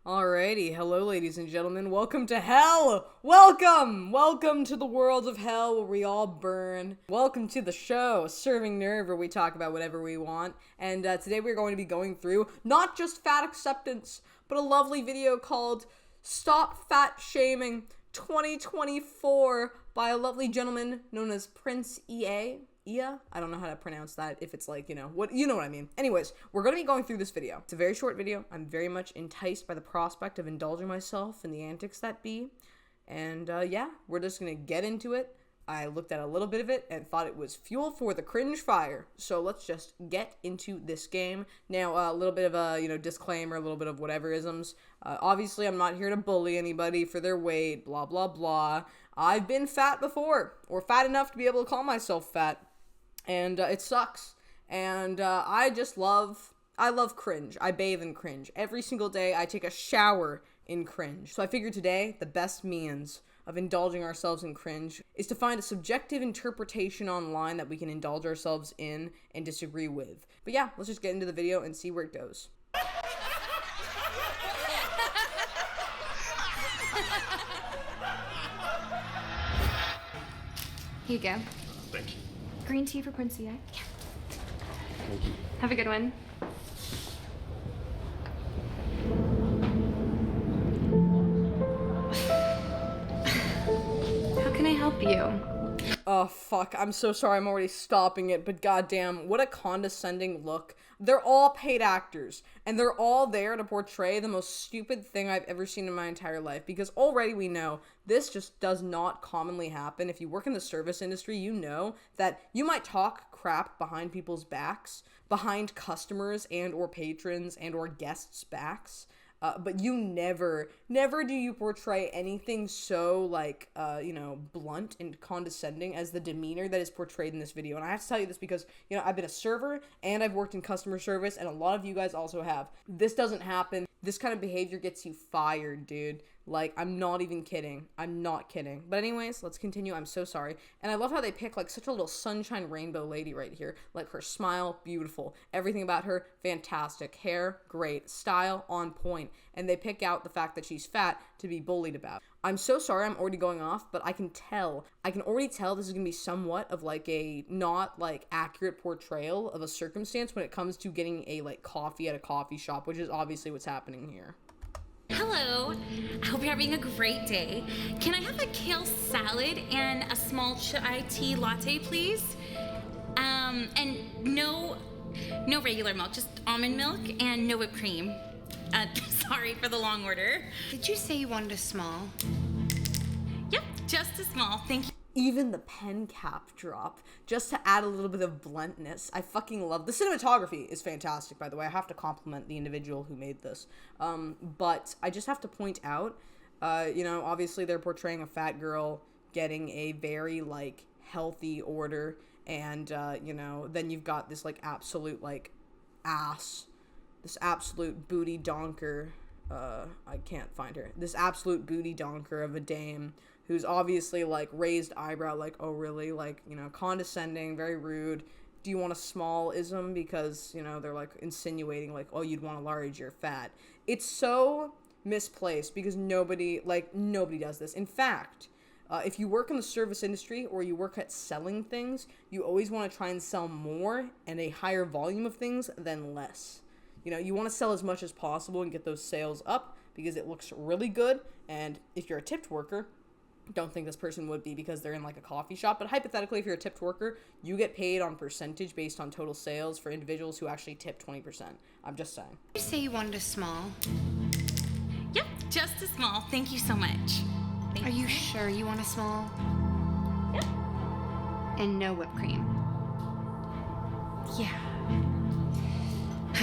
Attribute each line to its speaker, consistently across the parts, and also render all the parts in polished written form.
Speaker 1: Alrighty, hello ladies and gentlemen, welcome to hell! Welcome to the world of hell where we all burn. Welcome to the show, Serving Nerve, where we talk about whatever we want. And today we're going to be going through not just fat acceptance, but a lovely video called Stop Fat Shaming 2024 by a lovely gentleman known as Prince EA. I don't know how to pronounce that, if it's like, you know what I mean. Anyways, we're going to be going through this video. It's a very short video. I'm very much enticed by the prospect of indulging myself in the antics that be. And yeah, we're just going to get into it. I looked at a little bit of it and thought it was fuel for the cringe fire. So let's just get into this game. Now, a little bit of a, disclaimer, a little bit of whatever-isms. Obviously, I'm not here to bully anybody for their weight, blah, blah, blah. I've been fat before, or fat enough to be able to call myself fat. And it sucks. And I love cringe. I bathe in cringe. Every single day I take a shower in cringe. So I figured today the best means of indulging ourselves in cringe is to find a subjective interpretation online that we can indulge ourselves in and disagree with. But yeah, let's just get into the video and see where it goes.
Speaker 2: Here you go.
Speaker 3: Thank you.
Speaker 2: Green tea for Prince EA. Yeah.
Speaker 3: Thank you.
Speaker 2: Have a good one. How can I help you?
Speaker 1: Oh, fuck. I'm so sorry. I'm already stopping it, but goddamn, what a condescending look. They're all paid actors, and they're all there to portray the most stupid thing I've ever seen in my entire life, because already we know this just does not commonly happen. If you work in the service industry, you know that you might talk crap behind people's backs, behind customers and or patrons and or guests' backs. But you never do you portray anything so, blunt and condescending as the demeanor that is portrayed in this video. And I have to tell you this because, I've been a server and I've worked in customer service, and a lot of you guys also have. This doesn't happen. This kind of behavior gets you fired, dude. Like, I'm not even kidding. I'm not kidding. But anyways, let's continue. I'm so sorry. And I love how they pick, such a little sunshine rainbow lady right here. Like, her smile, beautiful. Everything about her, fantastic. Hair, great. Style, on point. And they pick out the fact that she's fat to be bullied about. I'm so sorry I'm already going off, but I can already tell this is going to be somewhat of, a not, accurate portrayal of a circumstance when it comes to getting a, coffee at a coffee shop, which is obviously what's happening here.
Speaker 4: Hello, I hope you're having a great day. Can I have a kale salad and a small chai tea latte, please? And no regular milk, just almond milk and no whipped cream. Sorry for the long order.
Speaker 2: Did you say you wanted a small?
Speaker 4: Yep, just a small, thank you.
Speaker 1: Even the pen cap drop, just to add a little bit of bluntness. I fucking love the cinematography is fantastic, by the way. I have to compliment the individual who made this. But I just have to point out, obviously they're portraying a fat girl getting a very, healthy order, and, then you've got this, absolute, ass, this absolute booty donker, I can't find her, this absolute booty donker of a dame, who's obviously, raised eyebrow, oh, really? Condescending, very rude. Do you want a small-ism? Because, they're, insinuating, oh, you'd want a large, you're fat. It's so misplaced because nobody does this. In fact, if you work in the service industry or you work at selling things, you always want to try and sell more and a higher volume of things than less. You want to sell as much as possible and get those sales up because it looks really good. And if you're a tipped worker, don't think this person would be because they're in a coffee shop, but hypothetically, if you're a tipped worker, you get paid on percentage based on total sales for individuals who actually tip 20%. I'm just saying.
Speaker 2: Did you say you wanted a small?
Speaker 4: Yep, just a small, thank you so much.
Speaker 2: Are you sure you want a small?
Speaker 4: Yep.
Speaker 2: And no whipped cream? Yeah.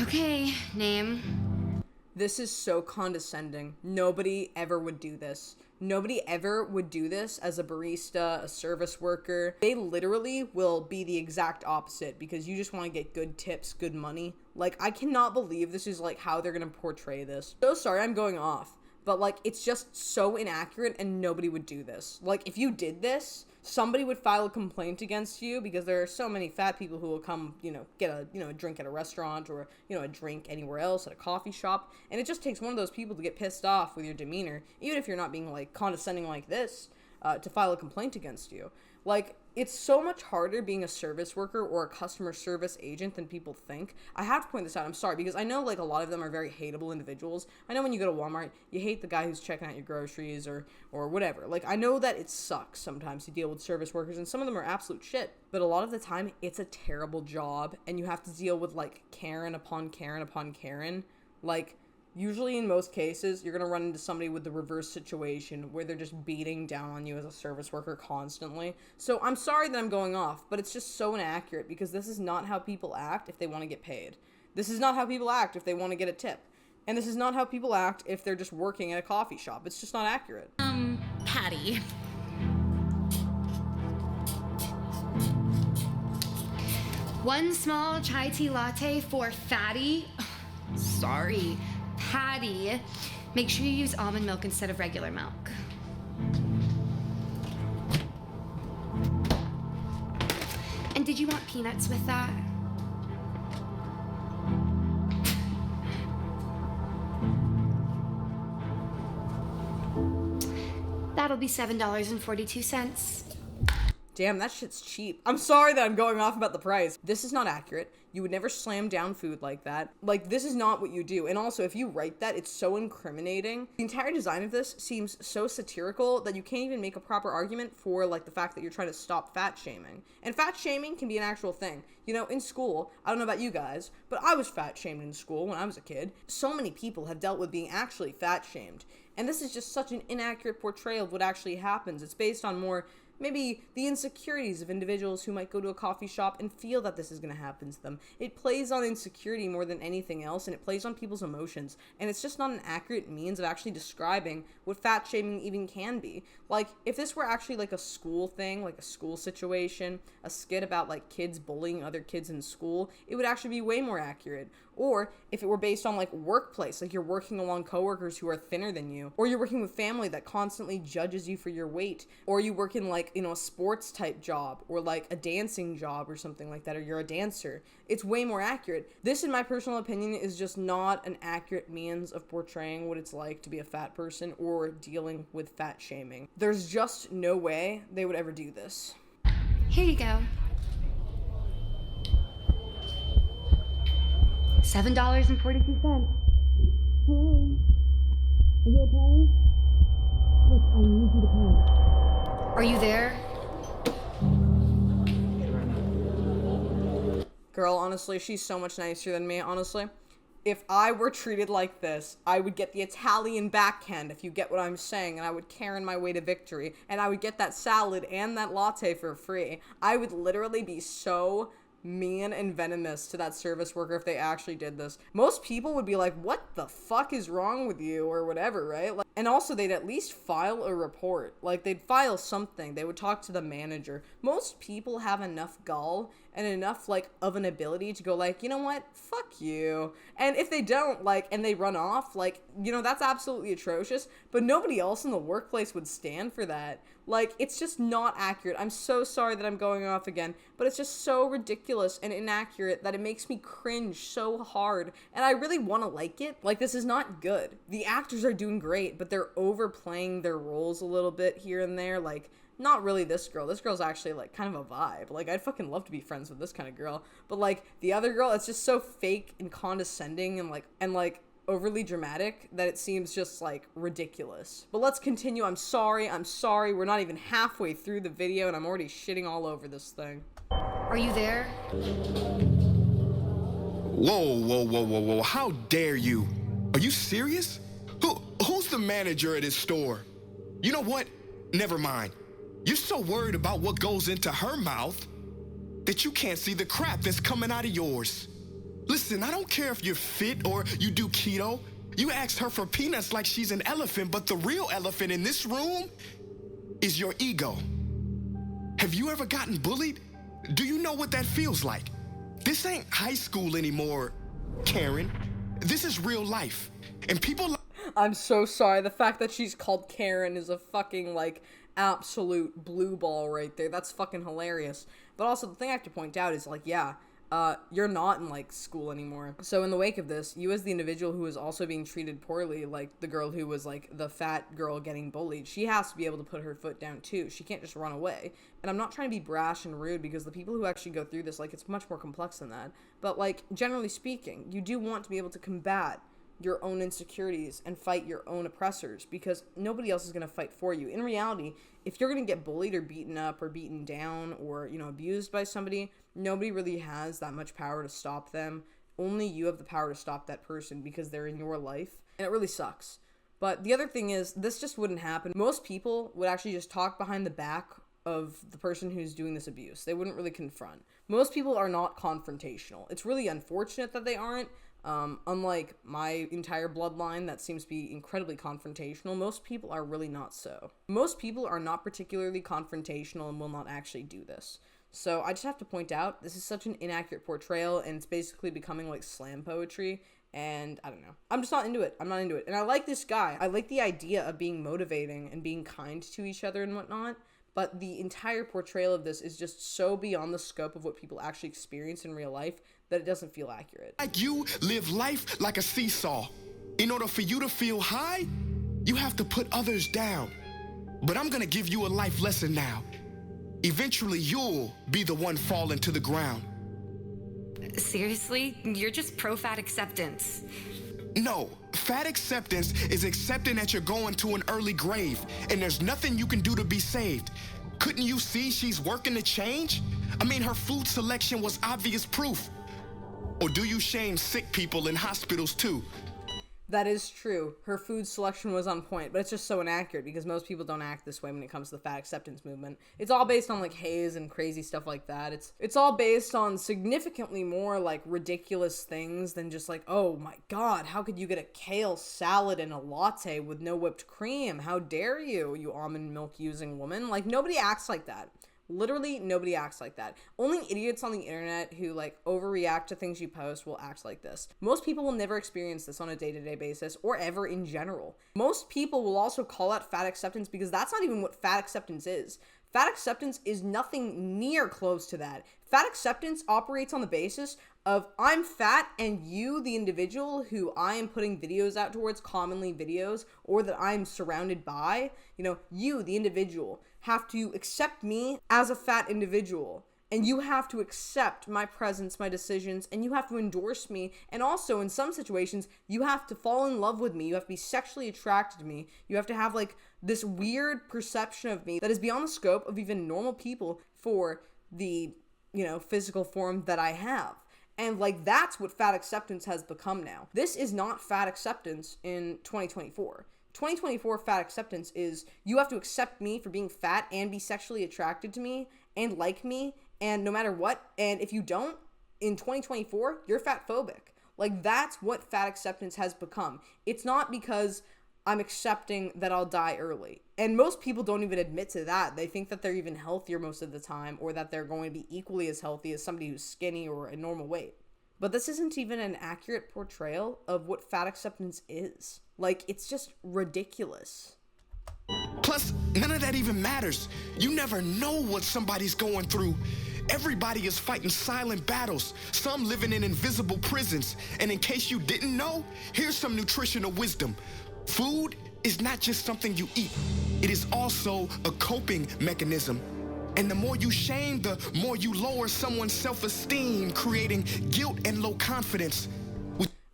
Speaker 2: Okay, name.
Speaker 1: This is so condescending. Nobody ever would do this. Nobody ever would do this as a barista, a service worker. They literally will be the exact opposite because you just want to get good tips, good money. I cannot believe this is, how they're going to portray this. So sorry I'm going off, but like it's just so inaccurate and nobody would do this. Like if you did this, somebody would file a complaint against you because there are so many fat people who will come, get a drink at a restaurant or, a drink anywhere else at a coffee shop. And it just takes one of those people to get pissed off with your demeanor, even if you're not being like condescending like this, to file a complaint against you. Like, it's so much harder being a service worker or a customer service agent than people think. I have to point this out, I'm sorry, because I know like a lot of them are very hateable individuals. I know when you go to Walmart, you hate the guy who's checking out your groceries or whatever. Like, I know that it sucks sometimes to deal with service workers, and some of them are absolute shit. But a lot of the time, it's a terrible job, and you have to deal with like Karen upon Karen upon Karen. Like, usually in most cases, you're going to run into somebody with the reverse situation where they're just beating down on you as a service worker constantly. So I'm sorry that I'm going off, but it's just so inaccurate because this is not how people act if they want to get paid. This is not how people act if they want to get a tip. And this is not how people act if they're just working at a coffee shop. It's just not accurate.
Speaker 4: Patty.
Speaker 2: One small chai tea latte for Fatty. Sorry, Patty. Make sure you use almond milk instead of regular milk. And did you want peanuts with that? That'll be $7.42.
Speaker 1: Damn, that shit's cheap. I'm sorry that I'm going off about the price. This is not accurate. You would never slam down food like that. Like, this is not what you do. And also, if you write that, it's so incriminating. The entire design of this seems so satirical that you can't even make a proper argument for, like, the fact that you're trying to stop fat shaming. And fat shaming can be an actual thing. You know, in school, I don't know about you guys, but I was fat shamed in school when I was a kid. So many people have dealt with being actually fat shamed. And this is just such an inaccurate portrayal of what actually happens. It's based on more maybe the insecurities of individuals who might go to a coffee shop and feel that this is going to happen to them. It plays on insecurity more than anything else, and it plays on people's emotions. And it's just not an accurate means of actually describing what fat shaming even can be. Like, if this were actually like a school thing, like a school situation, a skit about like kids bullying other kids in school, it would actually be way more accurate. Or if it were based on like workplace, like you're working along coworkers who are thinner than you, or you're working with family that constantly judges you for your weight, or you work in like, a sports type job, or like a dancing job or something like that, or you're a dancer, it's way more accurate. This, in my personal opinion, is just not an accurate means of portraying what it's like to be a fat person or dealing with fat shaming. There's just no way they would ever do this.
Speaker 2: Here you go. $7.42. Hello. Are you okay? Look, I need you to pay. Are you there?
Speaker 1: Girl, honestly, she's so much nicer than me, honestly. If I were treated like this, I would get the Italian backhand, if you get what I'm saying, and I would Karen my way to victory, and I would get that salad and that latte for free. I would literally be so mean and venomous to that service worker if they actually did this. Most people would be like, what the fuck is wrong with you, or whatever, right? Like, and also they'd at least file a report. Like, they'd file something. They would talk to the manager. Most people have enough gall and enough like of an ability to go like, you know what, fuck you. And if they don't, like, and they run off, like, that's absolutely atrocious, but nobody else in the workplace would stand for that. Like, it's just not accurate. I'm so sorry that I'm going off again, but it's just so ridiculous and inaccurate that it makes me cringe so hard, and I really want to like it. Like, this is not good. The actors are doing great, but they're overplaying their roles a little bit here and there. Like, not really this girl. This girl's actually, like, kind of a vibe. Like, I'd fucking love to be friends with this kind of girl. But, like, the other girl, it's just so fake and condescending and, like, overly dramatic that it seems just, like, ridiculous. But let's continue. I'm sorry. We're not even halfway through the video, and I'm already shitting all over this thing.
Speaker 2: Are you there?
Speaker 5: Whoa. How dare you? Are you serious? Who's the manager at this store? You know what? Never mind. You're so worried about what goes into her mouth that you can't see the crap that's coming out of yours. Listen, I don't care if you're fit or you do keto. You asked her for peanuts like she's an elephant, but the real elephant in this room is your ego. Have you ever gotten bullied? Do you know what that feels like? This ain't high school anymore, Karen. This is real life. And people
Speaker 1: I'm so sorry. The fact that she's called Karen is a fucking, like, absolute blue ball right there. That's fucking hilarious. But also, the thing I have to point out is, like, yeah, you're not in, like, school anymore. So in the wake of this, you as the individual who is also being treated poorly, like the girl who was, like, the fat girl getting bullied, she has to be able to put her foot down, too. She can't just run away. And I'm not trying to be brash and rude, because the people who actually go through this, like, it's much more complex than that. But, like, generally speaking, you do want to be able to combat your own insecurities and fight your own oppressors, because nobody else is going to fight for you. In reality, if you're going to get bullied or beaten up or beaten down or, you know, abused by somebody, nobody really has that much power to stop them. Only you have the power to stop that person because they're in your life, and it really sucks. But the other thing is, this just wouldn't happen. Most people would actually just talk behind the back of the person who's doing this abuse. They wouldn't really confront. Most people are not confrontational. It's really unfortunate that they aren't. Unlike my entire bloodline that seems to be incredibly confrontational, most people are really not so. Most people are not particularly confrontational and will not actually do this. So I just have to point out, this is such an inaccurate portrayal, and it's basically becoming like slam poetry, and I don't know. I'm just not into it. I'm not into it. And I like this guy. I like the idea of being motivating and being kind to each other and whatnot, but the entire portrayal of this is just so beyond the scope of what people actually experience in real life that it doesn't feel accurate.
Speaker 5: Like you live life like a seesaw. In order for you to feel high, you have to put others down. But I'm gonna give you a life lesson now. Eventually, you'll be the one falling to the ground.
Speaker 2: Seriously? You're just pro-fat acceptance.
Speaker 5: No, fat acceptance is accepting that you're going to an early grave, and there's nothing you can do to be saved. Couldn't you see she's working to change? I mean, her food selection was obvious proof. Or do you shame sick people in hospitals too?
Speaker 1: That is true. Her food selection was on point, but it's just so inaccurate because most people don't act this way when it comes to the fat acceptance movement. It's all based on like haze and crazy stuff like that. It's all based on significantly more like ridiculous things than just like, oh my god, how could you get a kale salad and a latte with no whipped cream? How dare you, you almond milk using woman? Like, nobody acts like that. Literally, nobody acts like that. Only idiots on the internet who, like, overreact to things you post will act like this. Most people will never experience this on a day-to-day basis, or ever in general. Most people will also call out fat acceptance because that's not even what fat acceptance is. Fat acceptance is nothing near close to that. Fat acceptance operates on the basis of I'm fat and you, the individual who I am putting videos out towards, commonly videos, or that I'm surrounded by, you know, you, the individual, have to accept me as a fat individual. And you have to accept my presence, my decisions, and you have to endorse me. And also, in some situations, you have to fall in love with me. You have to be sexually attracted to me. You have to have, like, this weird perception of me that is beyond the scope of even normal people for the, you know, physical form that I have. And, like, that's what fat acceptance has become now. This is not fat acceptance in 2024. 2024 fat acceptance is you have to accept me for being fat and be sexually attracted to me and like me, and no matter what. And if you don't, in 2024, you're fat phobic. Like, that's what fat acceptance has become. It's not because I'm accepting that I'll die early. And most people don't even admit to that. They think that they're even healthier most of the time, or that they're going to be equally as healthy as somebody who's skinny or a normal weight. But this isn't even an accurate portrayal of what fat acceptance is. Like, it's just ridiculous.
Speaker 5: Plus, none of that even matters. You never know what somebody's going through. Everybody is fighting silent battles, some living in invisible prisons. And in case you didn't know, here's some nutritional wisdom. Food is not just something you eat. It is also a coping mechanism. And the more you shame, the more you lower someone's self-esteem, creating guilt and low confidence.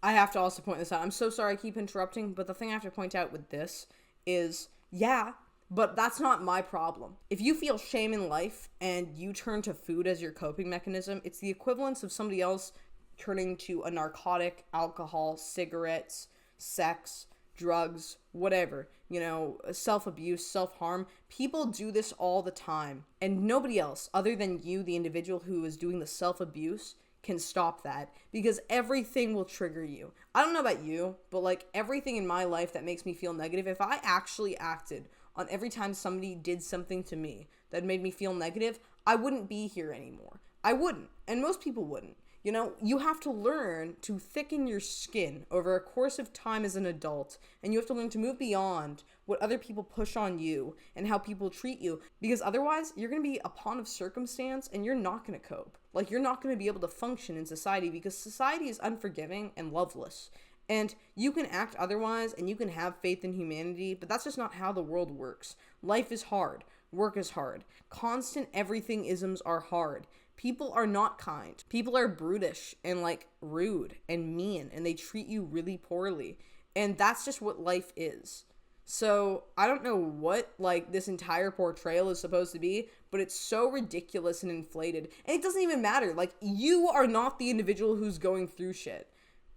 Speaker 1: I have to also point this out. I'm so sorry I keep interrupting, but the thing I have to point out with this is, yeah, but that's not my problem. If you feel shame in life and you turn to food as your coping mechanism, it's the equivalence of somebody else turning to a narcotic, alcohol, cigarettes, sex, drugs, whatever, you know, self-abuse, self-harm. People do this all the time, and nobody else other than you, the individual who is doing the self-abuse, can stop that, because everything will trigger you. I don't know about you, but like everything in my life that makes me feel negative, if I actually acted on every time somebody did something to me that made me feel negative, I wouldn't be here anymore. I wouldn't, and most people wouldn't. You know, you have to learn to thicken your skin over a course of time as an adult, and you have to learn to move beyond what other people push on you and how people treat you, because otherwise you're going to be a pawn of circumstance and you're not going to cope. Like, you're not going to be able to function in society because society is unforgiving and loveless. And you can act otherwise and you can have faith in humanity, but that's just not how the world works. Life is hard. Work is hard. Constant everything-isms are hard. People are not kind. People are brutish and like rude and mean, and they treat you really poorly. And that's just what life is. So I don't know what like this entire portrayal is supposed to be, but it's so ridiculous and inflated. And it doesn't even matter. Like, you are not the individual who's going through shit.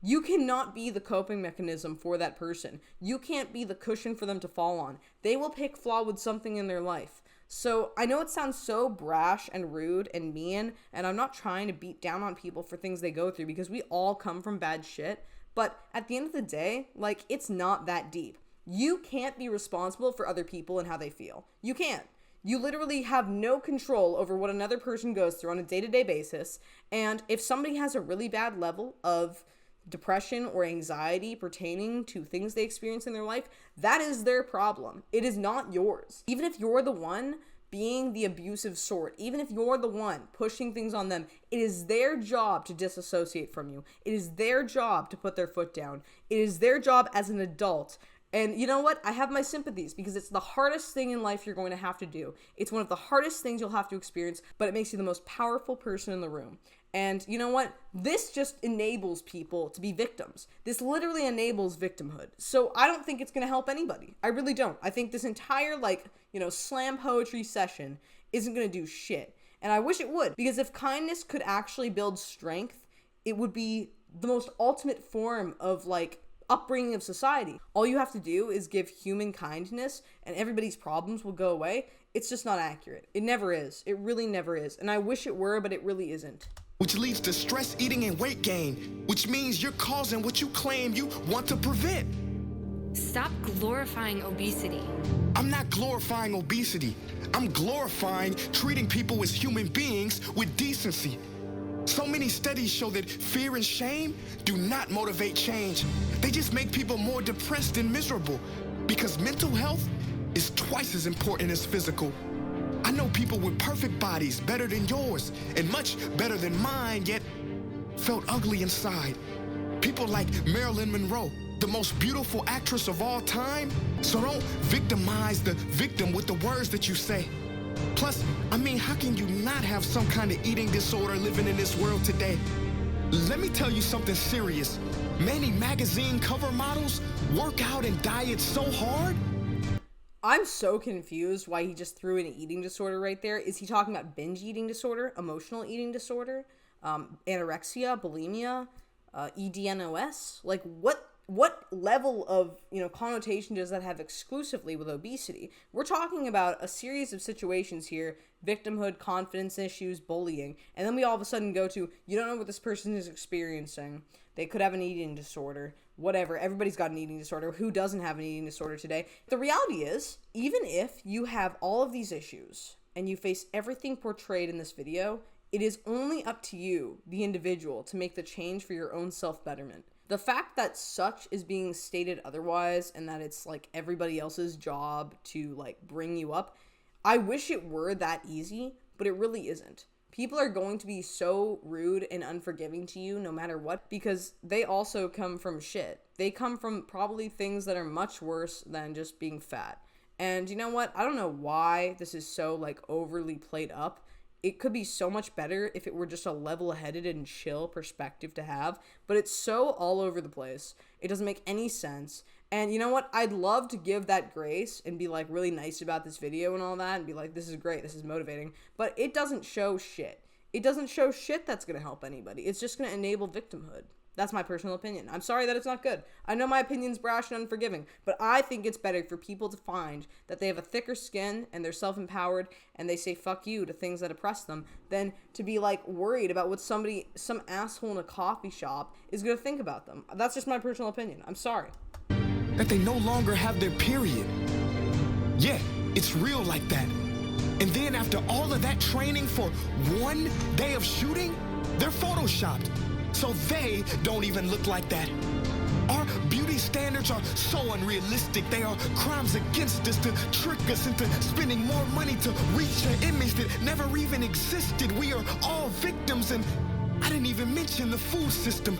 Speaker 1: You cannot be the coping mechanism for that person. You can't be the cushion for them to fall on. They will pick flaw with something in their life. So I know it sounds so brash and rude and mean, and I'm not trying to beat down on people for things they go through because we all come from bad shit. But at the end of the day, like, it's not that deep. You can't be responsible for other people and how they feel. You can't. You literally have no control over what another person goes through on a day-to-day basis. And if somebody has a really bad level of depression or anxiety pertaining to things they experience in their life, that is their problem. It is not yours. Even if you're the one being the abusive sort, even if you're the one pushing things on them, it is their job to disassociate from you. It is their job to put their foot down. It is their job as an adult. And you know what? I have my sympathies because it's the hardest thing in life you're going to have to do. It's one of the hardest things you'll have to experience, but it makes you the most powerful person in the room. And you know what? This just enables people to be victims. This literally enables victimhood. So I don't think it's going to help anybody. I really don't. I think this entire, like, you know, slam poetry session isn't going to do shit. And I wish it would, because if kindness could actually build strength, it would be the most ultimate form of, like, upbringing of society. All you have to do is give human kindness and everybody's problems will go away. It's just not accurate. It never is. It really never is. And I wish it were, but it really isn't.
Speaker 5: Which leads to stress eating and weight gain, which means you're causing what you claim you want to prevent.
Speaker 2: Stop glorifying obesity.
Speaker 5: I'm not glorifying obesity. I'm glorifying treating people as human beings with decency. So many studies show that fear and shame do not motivate change. They just make people more depressed and miserable, because mental health is twice as important as physical. I know people with perfect bodies, better than yours, and much better than mine, yet felt ugly inside. People like Marilyn Monroe, the most beautiful actress of all time. So don't victimize the victim with the words that you say. Plus, I mean, how can you not have some kind of eating disorder living in this world today? Let me tell you something serious. Many magazine cover models work out and diet so hard.
Speaker 1: I'm so confused why he just threw in an eating disorder right there. Is he talking about binge eating disorder, emotional eating disorder, anorexia, bulimia, EDNOS? Like, what level of, you know, connotation does that have exclusively with obesity? We're talking about a series of situations here: victimhood, confidence issues, bullying, and then we all of a sudden go to, you don't know what this person is experiencing. They could have an eating disorder. Whatever. Everybody's got an eating disorder. Who doesn't have an eating disorder today? The reality is, even if you have all of these issues and you face everything portrayed in this video, it is only up to you, the individual, to make the change for your own self-betterment. The fact that such is being stated otherwise and that it's like everybody else's job to like bring you up, I wish it were that easy, but it really isn't. People are going to be so rude and unforgiving to you no matter what, because they also come from shit. They come from probably things that are much worse than just being fat. And you know what? I don't know why this is so like overly played up. It could be so much better if it were just a level-headed and chill perspective to have, but it's so all over the place. It doesn't make any sense. And you know what? I'd love to give that grace and be like really nice about this video and all that and be like, this is great, this is motivating, but it doesn't show shit. It doesn't show shit that's going to help anybody. It's just going to enable victimhood. That's my personal opinion. I'm sorry that it's not good. I know my opinion's brash and unforgiving, but I think it's better for people to find that they have a thicker skin and they're self-empowered and they say fuck you to things that oppress them than to be like worried about what some asshole in a coffee shop is going to think about them. That's just my personal opinion. I'm sorry.
Speaker 5: That they no longer have their period. Yeah, it's real like that. And then after all of that training for one day of shooting, They're photoshopped, so they don't even look like that. Our beauty standards are so unrealistic. They are crimes against us to trick us into spending more money to reach an image that never even existed. We are all victims, and I didn't even mention the food system.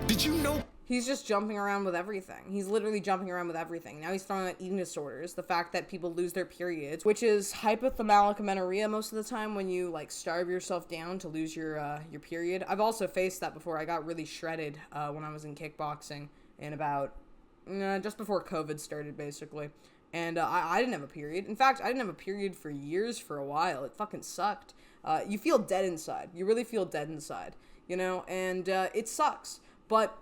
Speaker 5: Did you know?
Speaker 1: He's just jumping around with everything. He's literally jumping around with everything. Now he's throwing out eating disorders, the fact that people lose their periods, which is hypothalamic amenorrhea most of the time when you like starve yourself down to lose your period. I've also faced that before. I got really shredded when I was in kickboxing in about just before COVID started, basically. And I didn't have a period. In fact, I didn't have a period for years for a while. It fucking sucked. You feel dead inside. You really feel dead inside, you know? And it sucks. But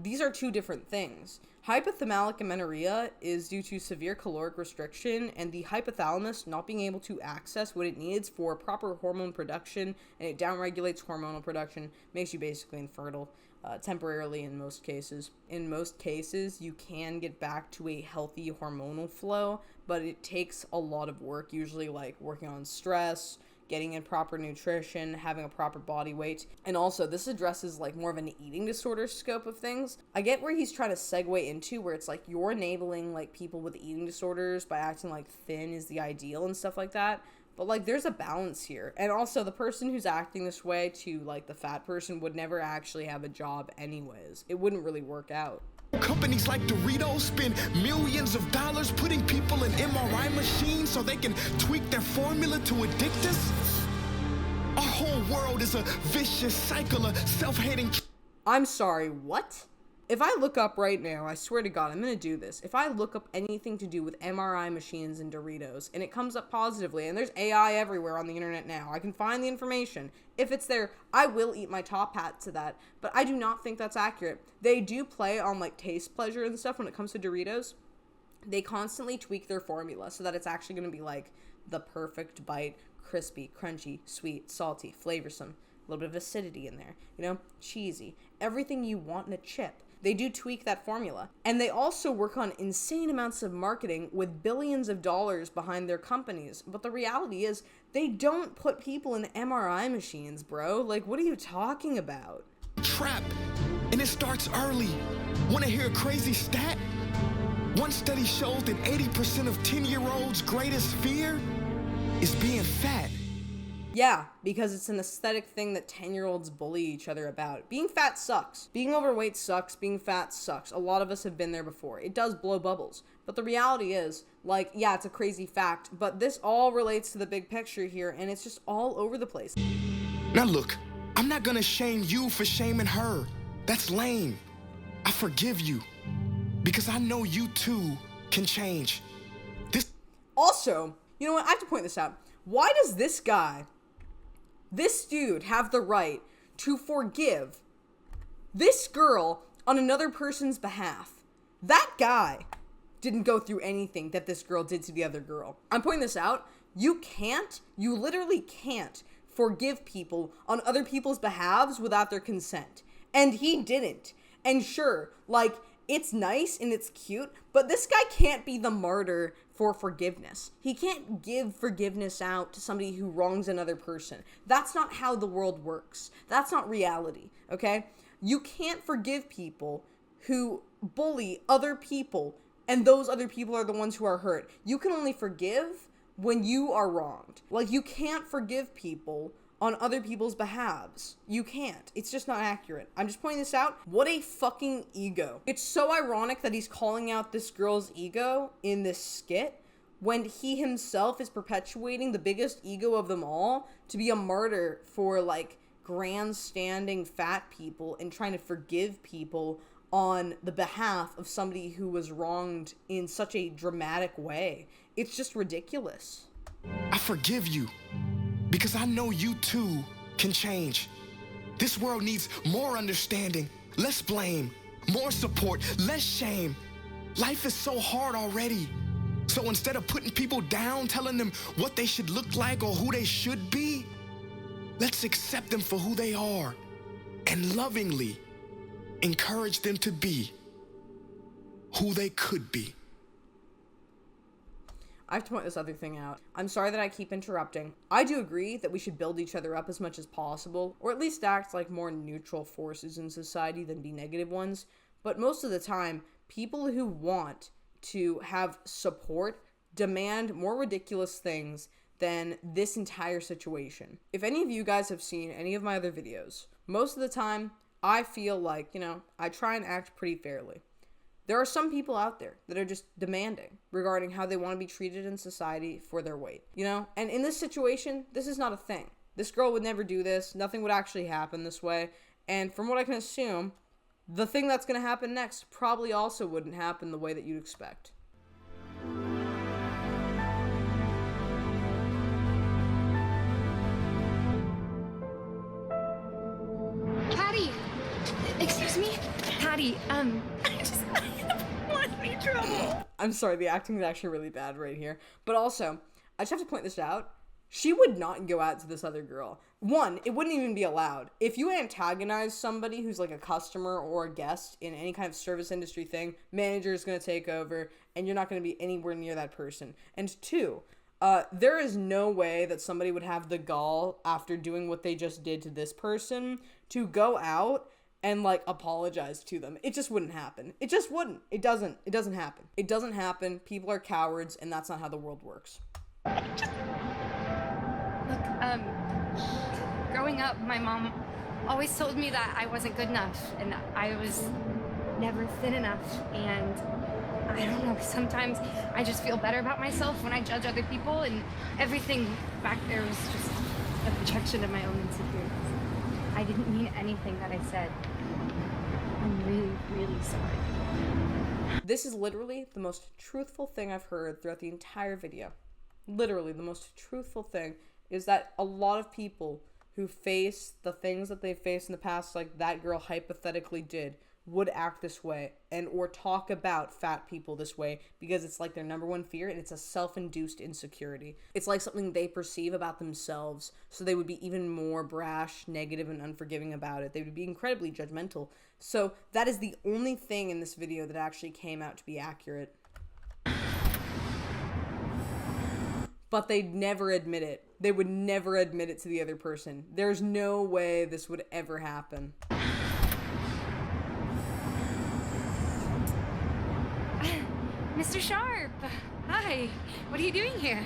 Speaker 1: these are two different things. Hypothalamic amenorrhea is due to severe caloric restriction and the hypothalamus not being able to access what it needs for proper hormone production, and it downregulates hormonal production, makes you basically infertile, temporarily in most cases. In most cases, you can get back to a healthy hormonal flow, but it takes a lot of work, usually like working on stress, getting in proper nutrition, having a proper body weight. And also, this addresses like more of an eating disorder scope of things. I get where he's trying to segue into, where it's like you're enabling like people with eating disorders by acting like thin is the ideal and stuff like that. But like there's a balance here. And also the person who's acting this way to like the fat person would never actually have a job anyways. It wouldn't really work out.
Speaker 5: Companies like Doritos spend millions of dollars putting people in MRI machines so they can tweak their formula to addict us. Our whole world is a vicious cycle of self-hating.
Speaker 1: I'm sorry, what? If I look up right now, I swear to God, I'm gonna do this. If I look up anything to do with MRI machines and Doritos, and it comes up positively, and there's AI everywhere on the internet now, I can find the information. If it's there, I will eat my top hat to that, but I do not think that's accurate. They do play on like taste pleasure and stuff when it comes to Doritos. They constantly tweak their formula so that it's actually gonna be like the perfect bite, crispy, crunchy, sweet, salty, flavorsome, a little bit of acidity in there, you know, cheesy, everything you want in a chip. They do tweak that formula. And they also work on insane amounts of marketing with billions of dollars behind their companies. But the reality is, they don't put people in MRI machines, bro. Like, what are you talking about?
Speaker 5: Trap, and it starts early. Want to hear a crazy stat? One study shows that 80% of 10-year-olds' greatest fear is being fat.
Speaker 1: Yeah, because it's an aesthetic thing that 10-year-olds bully each other about. Being fat sucks. Being overweight sucks. Being fat sucks. A lot of us have been there before. It does blow bubbles. But the reality is, like, yeah, it's a crazy fact, but this all relates to the big picture here, and it's just all over the place.
Speaker 5: Now look, I'm not gonna shame you for shaming her. That's lame. I forgive you, because I know you too can change.
Speaker 1: Also, you know what? I have to point this out. Why does this dude have the right to forgive this girl on another person's behalf? That guy didn't go through anything that this girl did to the other girl. I'm pointing this out. You literally can't forgive people on other people's behalves without their consent. And he didn't. And sure, like, it's nice and it's cute, but this guy can't be the martyr for forgiveness. He can't give forgiveness out to somebody who wrongs another person. That's not how the world works. That's not reality, okay? You can't forgive people who bully other people, and those other people are the ones who are hurt. You can only forgive when you are wronged. Like, you can't forgive people on other people's behalves. You can't. It's just not accurate. I'm just pointing this out. What a fucking ego. It's so ironic that he's calling out this girl's ego in this skit when he himself is perpetuating the biggest ego of them all to be a martyr for, like, grandstanding fat people and trying to forgive people on the behalf of somebody who was wronged in such a dramatic way. It's just ridiculous.
Speaker 5: I forgive you, because I know you too can change. This world needs more understanding, less blame, more support, less shame. Life is so hard already. So instead of putting people down, telling them what they should look like or who they should be, let's accept them for who they are and lovingly encourage them to be who they could be.
Speaker 1: I have to point this other thing out. I'm sorry that I keep interrupting. I do agree that we should build each other up as much as possible, or at least act like more neutral forces in society than be negative ones. But most of the time, people who want to have support demand more ridiculous things than this entire situation. If any of you guys have seen any of my other videos, most of the time, I feel like, I try and act pretty fairly. There are some people out there that are just demanding regarding how they want to be treated in society for their weight, And in this situation, this is not a thing. This girl would never do this. Nothing would actually happen this way. And from what I can assume, the thing that's going to happen next probably also wouldn't happen the way that you'd expect.
Speaker 2: Patty! Excuse me? Patty,
Speaker 4: I don't want any trouble.
Speaker 1: I'm sorry, the acting is actually really bad right here. But also, I just have to point this out. She would not go out to this other girl. One, it wouldn't even be allowed. If you antagonize somebody who's like a customer or a guest in any kind of service industry thing, manager is going to take over and you're not going to be anywhere near that person. And two, there is no way that somebody would have the gall after doing what they just did to this person to go out and like apologize to them. It just wouldn't happen. It just wouldn't. It doesn't happen. It doesn't happen. People are cowards and that's not how the world works.
Speaker 2: look, growing up, my mom always told me that I wasn't good enough and I was never thin enough, and I don't know, sometimes I just feel better about myself when I judge other people, and everything back there was just a projection of my own insecurities. I didn't mean anything that I said. I'm really, really sorry.
Speaker 1: This is literally the most truthful thing I've heard throughout the entire video. Literally, the most truthful thing is that a lot of people who face the things that they faced in the past, like that girl hypothetically did, would act this way and or talk about fat people this way because it's like their number one fear, and it's a self-induced insecurity. It's like something they perceive about themselves, so they would be even more brash, negative, and unforgiving about it. They would be incredibly judgmental. So that is the only thing in this video that actually came out to be accurate. But they'd never admit it. They would never admit it to the other person. There's no way this would ever happen.
Speaker 2: Mr. Sharp, hi. What are you doing here?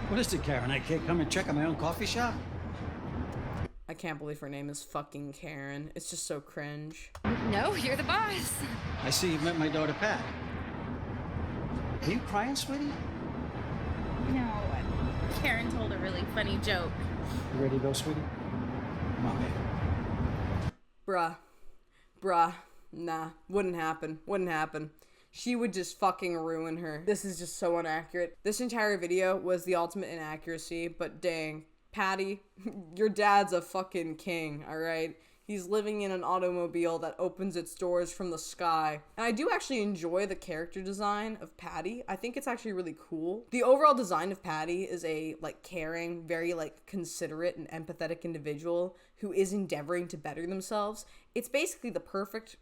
Speaker 6: What is it, Karen? I can't come and check on my own coffee shop?
Speaker 1: I can't believe her name is fucking Karen. It's just so cringe.
Speaker 2: No, you're the boss.
Speaker 6: I see you've met my daughter, Pat. Are you crying, sweetie?
Speaker 4: No, Karen told a really funny joke.
Speaker 6: You ready to go, sweetie? Come on, babe.
Speaker 1: Bruh. Nah, wouldn't happen. She would just fucking ruin her. This is just so inaccurate. This entire video was the ultimate inaccuracy, but dang. Patty, your dad's a fucking king, alright? He's living in an automobile that opens its doors from the sky. And I do actually enjoy the character design of Patty. I think it's actually really cool. The overall design of Patty is a, caring, very, considerate and empathetic individual who is endeavoring to better themselves. It's basically the perfect,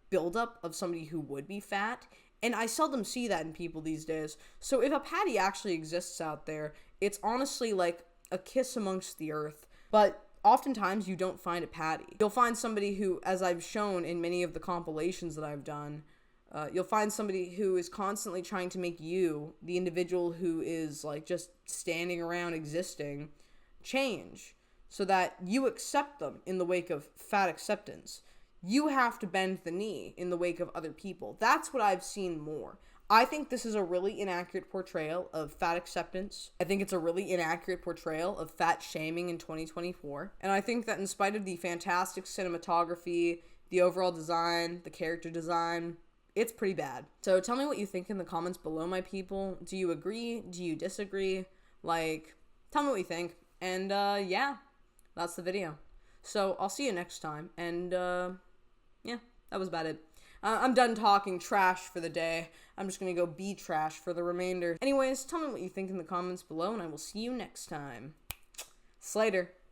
Speaker 1: buildup of somebody who would be fat. And I seldom see that in people these days. So if a Patty actually exists out there, it's honestly like a kiss amongst the earth. But oftentimes you don't find a Patty. You'll find somebody who, as I've shown in many of the compilations that I've done, you'll find somebody who is constantly trying to make you, the individual who is just standing around existing, change so that you accept them in the wake of fat acceptance. You have to bend the knee in the wake of other people. That's what I've seen more. I think this is a really inaccurate portrayal of fat acceptance. I think it's a really inaccurate portrayal of fat shaming in 2024. And I think that in spite of the fantastic cinematography, the overall design, the character design, it's pretty bad. So tell me what you think in the comments below, my people. Do you agree? Do you disagree? Tell me what you think. And yeah, that's the video. So I'll see you next time. And yeah, that was about it. I'm done talking trash for the day. I'm just gonna go be trash for the remainder. Anyways, tell me what you think in the comments below, and I will see you next time. Slater.